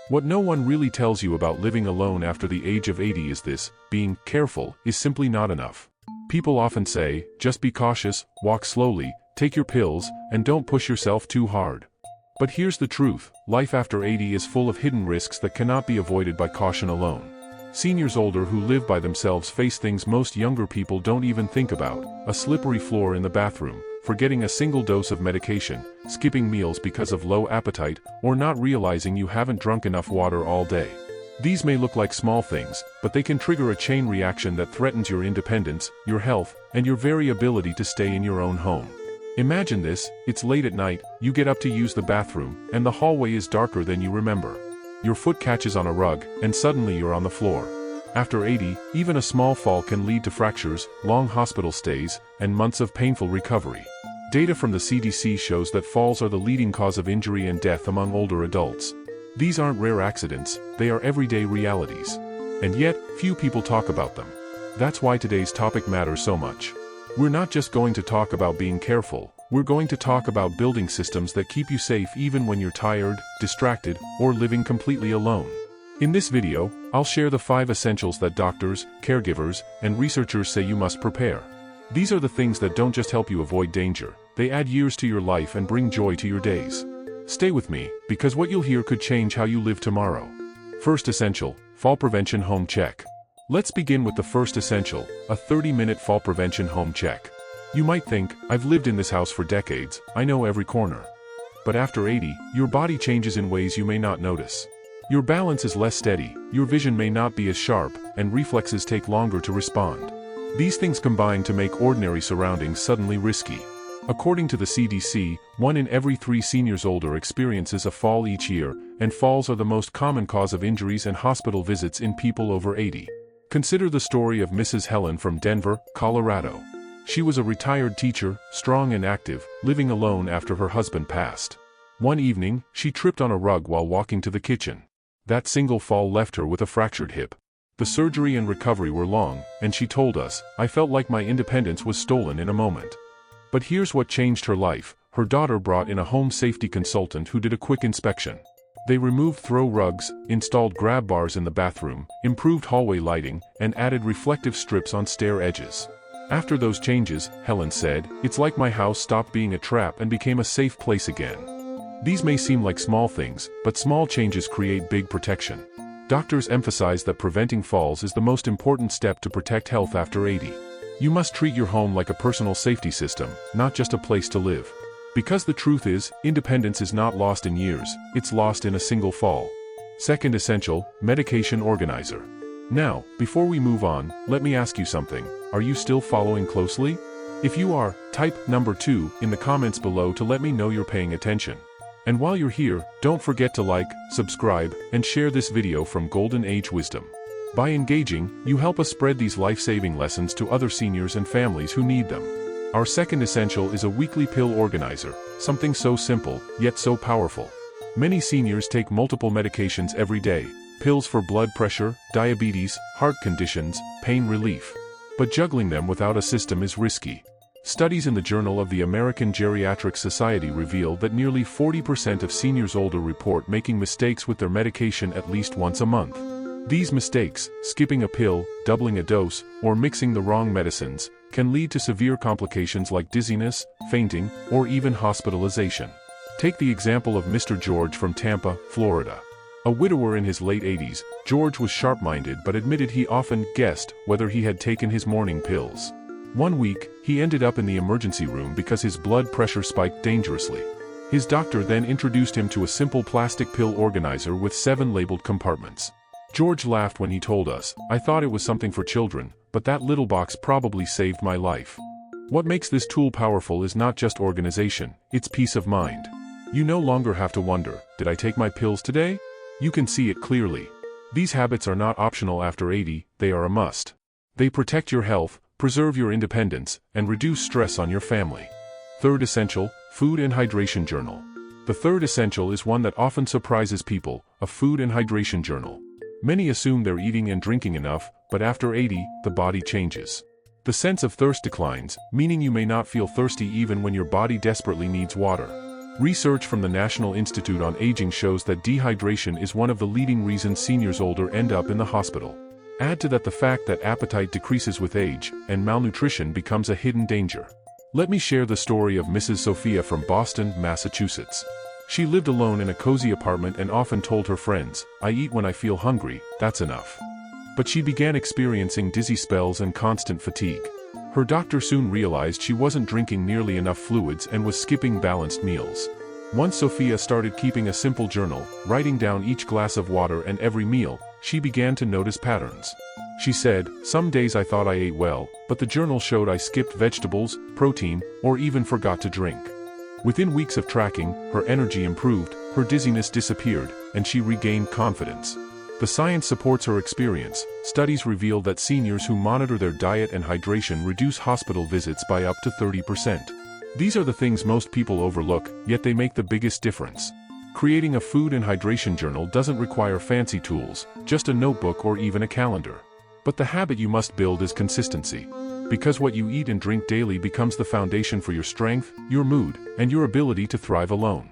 What no one really tells you about living alone after the age of 80 is this: being careful is simply not enough. People often say, just be cautious, walk slowly, take your pills, and don't push yourself too hard. But here's the truth: life after 80 is full of hidden risks that cannot be avoided by caution alone. Seniors older who live by themselves face things most younger people don't even think about: a slippery floor in the bathroom, forgetting a single dose of medication, skipping meals because of low appetite, or not realizing you haven't drunk enough water all day. These may look like small things, but they can trigger a chain reaction that threatens your independence, your health, and your very ability to stay in your own home. Imagine this: it's late at night, you get up to use the bathroom, and the hallway is darker than you remember. Your foot catches on a rug, and suddenly you're on the floor. After 80, even a small fall can lead to fractures, long hospital stays, and months of painful recovery. Data from the CDC shows that falls are the leading cause of injury and death among older adults. These aren't rare accidents, they are everyday realities. And yet, few people talk about them. That's why today's topic matters so much. We're not just going to talk about being careful, we're going to talk about building systems that keep you safe even when you're tired, distracted, or living completely alone. In this video, I'll share the 5 essentials that doctors, caregivers, and researchers say you must prepare. These are the things that don't just help you avoid danger, they add years to your life and bring joy to your days. Stay with me, because what you'll hear could change how you live tomorrow. First essential: fall prevention home check. Let's begin with the first essential: a 30-minute fall prevention home check. You might think, I've lived in this house for decades, I know every corner. But after 80, your body changes in ways you may not notice. Your balance is less steady, your vision may not be as sharp, and reflexes take longer to respond. These things combine to make ordinary surroundings suddenly risky. According to the CDC, 1 in every 3 seniors older experiences a fall each year, and falls are the most common cause of injuries and hospital visits in people over 80. Consider the story of Mrs. Helen from Denver, Colorado. She was a retired teacher, strong and active, living alone after her husband passed. One evening, she tripped on a rug while walking to the kitchen. That single fall left her with a fractured hip. The surgery and recovery were long, and she told us, "I felt like my independence was stolen in a moment." But here's what changed her life: her daughter brought in a home safety consultant who did a quick inspection. They removed throw rugs, installed grab bars in the bathroom, improved hallway lighting, and added reflective strips on stair edges. After those changes, Helen said, "It's like my house stopped being a trap and became a safe place again." These may seem like small things, but small changes create big protection. Doctors emphasize that preventing falls is the most important step to protect health after 80. You must treat your home like a personal safety system, not just a place to live. Because the truth is, independence is not lost in years, it's lost in a single fall. Second essential: medication organizer. Now, before we move on, let me ask you something: are you still following closely? If you are, type number 2 in the comments below to let me know you're paying attention. And while you're here, don't forget to like, subscribe, and share this video from Golden Age Wisdom. By engaging, you help us spread these life-saving lessons to other seniors and families who need them. Our second essential is a weekly pill organizer, something so simple, yet so powerful. Many seniors take multiple medications every day: pills for blood pressure, diabetes, heart conditions, pain relief. But juggling them without a system is risky. Studies in the Journal of the American Geriatric Society reveal that nearly 40% of seniors older report making mistakes with their medication at least once a month. These mistakes, skipping a pill, doubling a dose, or mixing the wrong medicines, can lead to severe complications like dizziness, fainting, or even hospitalization. Take the example of Mr. George from Tampa, Florida. A widower in his late 80s, George was sharp-minded but admitted he often guessed whether he had taken his morning pills. One week, he ended up in the emergency room because his blood pressure spiked dangerously. His doctor then introduced him to a simple plastic pill organizer with 7 labeled compartments. George laughed when he told us, "I thought it was something for children, but that little box probably saved my life." What makes this tool powerful is not just organization, it's peace of mind. You no longer have to wonder, "Did I take my pills today?" You can see it clearly. These habits are not optional after 80, they are a must. They protect your health, preserve your independence, and reduce stress on your family. Third essential: food and hydration journal. The third essential is one that often surprises people: a food and hydration journal. Many assume they're eating and drinking enough, but after 80, the body changes. The sense of thirst declines, meaning you may not feel thirsty even when your body desperately needs water. Research from the National Institute on Aging shows that dehydration is one of the leading reasons seniors older end up in the hospital. Add to that the fact that appetite decreases with age, and malnutrition becomes a hidden danger. Let me share the story of Mrs. Sophia from Boston, Massachusetts. She lived alone in a cozy apartment and often told her friends, "I eat when I feel hungry, that's enough." But she began experiencing dizzy spells and constant fatigue. Her doctor soon realized she wasn't drinking nearly enough fluids and was skipping balanced meals. Once Sophia started keeping a simple journal, writing down each glass of water and every meal, she began to notice patterns. She said, "Some days I thought I ate well, but the journal showed I skipped vegetables, protein, or even forgot to drink." Within weeks of tracking, her energy improved, her dizziness disappeared, and she regained confidence. The science supports her experience. Studies reveal that seniors who monitor their diet and hydration reduce hospital visits by up to 30%. These are the things most people overlook, yet they make the biggest difference. Creating a food and hydration journal doesn't require fancy tools, just a notebook or even a calendar. But the habit you must build is consistency. Because what you eat and drink daily becomes the foundation for your strength, your mood, and your ability to thrive alone.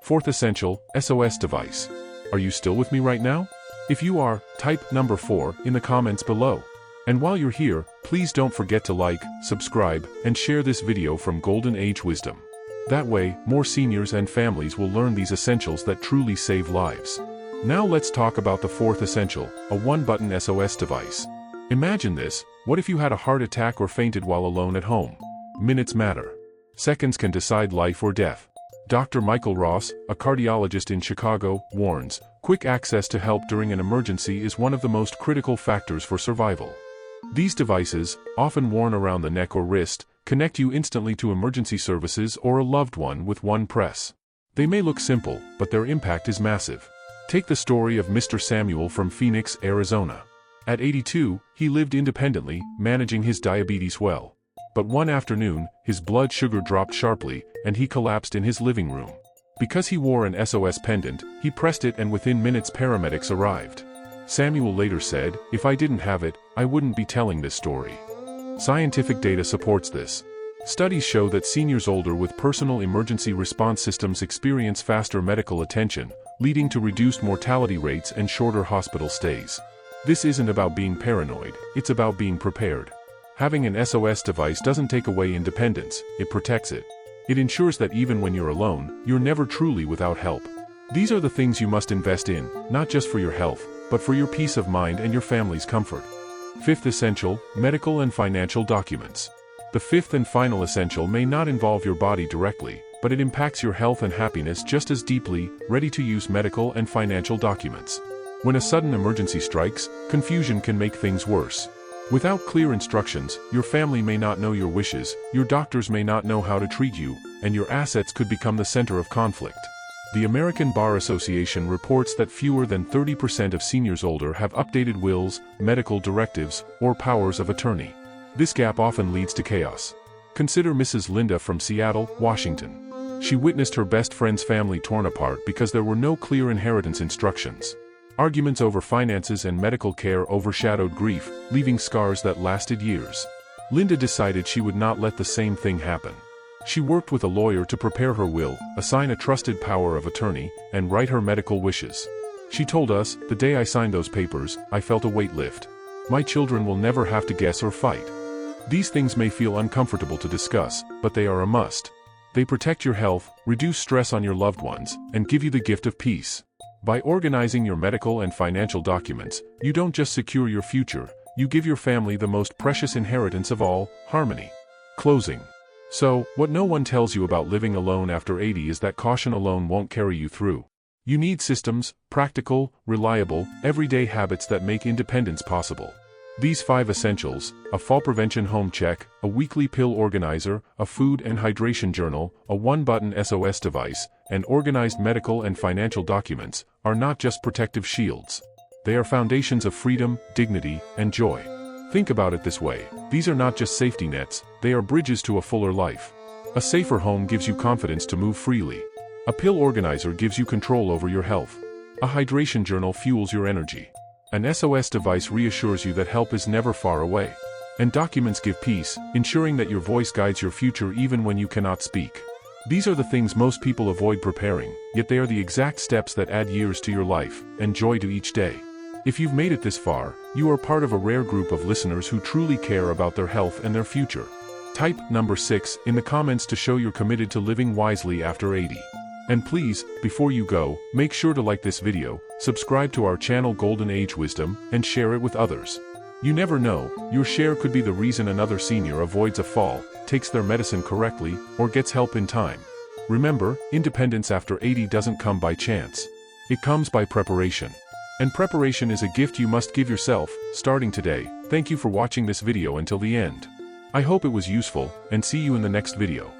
Fourth essential, SOS device. Are you still with me right now? If you are, type number 4 in the comments below. And while you're here, please don't forget to like, subscribe, and share this video from Golden Age Wisdom. That way, more seniors and families will learn these essentials that truly save lives. Now let's talk about the fourth essential, a one-button SOS device. Imagine this: what if you had a heart attack or fainted while alone at home? Minutes matter. Seconds can decide life or death. Dr. Michael Ross, a cardiologist in Chicago, warns, quick access to help during an emergency is one of the most critical factors for survival. These devices, often worn around the neck or wrist, connect you instantly to emergency services or a loved one with one press. They may look simple, but their impact is massive. Take the story of Mr. Samuel from Phoenix, Arizona. At 82, he lived independently, managing his diabetes well. But one afternoon, his blood sugar dropped sharply, and he collapsed in his living room. Because he wore an SOS pendant, he pressed it and within minutes paramedics arrived. Samuel later said, "If I didn't have it, I wouldn't be telling this story." Scientific data supports this. Studies show that seniors older with personal emergency response systems experience faster medical attention, leading to reduced mortality rates and shorter hospital stays. This isn't about being paranoid, it's about being prepared. Having an SOS device doesn't take away independence, it protects it. It ensures that even when you're alone, you're never truly without help. These are the things you must invest in, not just for your health, but for your peace of mind and your family's comfort. Fifth essential, medical and financial documents. The fifth and final essential may not involve your body directly, but it impacts your health and happiness just as deeply. Ready-to-use medical and financial documents. When a sudden emergency strikes, confusion can make things worse. Without clear instructions, your family may not know your wishes, your doctors may not know how to treat you, and your assets could become the center of conflict. The American Bar Association reports that fewer than 30% of seniors older have updated wills, medical directives, or powers of attorney. This gap often leads to chaos. Consider Mrs. Linda from Seattle, Washington. She witnessed her best friend's family torn apart because there were no clear inheritance instructions. Arguments over finances and medical care overshadowed grief, leaving scars that lasted years. Linda decided she would not let the same thing happen. She worked with a lawyer to prepare her will, assign a trusted power of attorney, and write her medical wishes. She told us, "The day I signed those papers, I felt a weight lift. My children will never have to guess or fight." These things may feel uncomfortable to discuss, but they are a must. They protect your health, reduce stress on your loved ones, and give you the gift of peace. By organizing your medical and financial documents, you don't just secure your future, you give your family the most precious inheritance of all, harmony. Closing. So, what no one tells you about living alone after 80 is that caution alone won't carry you through. You need systems, practical, reliable, everyday habits that make independence possible. These 5 essentials, a fall prevention home check, a weekly pill organizer, a food and hydration journal, a one-button SOS device, and organized medical and financial documents, are not just protective shields. They are foundations of freedom, dignity, and joy. Think about it this way: these are not just safety nets, they are bridges to a fuller life. A safer home gives you confidence to move freely. A pill organizer gives you control over your health. A hydration journal fuels your energy. An SOS device reassures you that help is never far away. And documents give peace, ensuring that your voice guides your future even when you cannot speak. These are the things most people avoid preparing, yet they are the exact steps that add years to your life, and joy to each day. If you've made it this far, you are part of a rare group of listeners who truly care about their health and their future. Type number 6 in the comments to show you're committed to living wisely after 80. And please, before you go, make sure to like this video, subscribe to our channel Golden Age Wisdom, and share it with others. You never know, your share could be the reason another senior avoids a fall, takes their medicine correctly, or gets help in time. Remember, independence after 80 doesn't come by chance. It comes by preparation. And preparation is a gift you must give yourself, starting today. Thank you for watching this video until the end. I hope it was useful, and see you in the next video.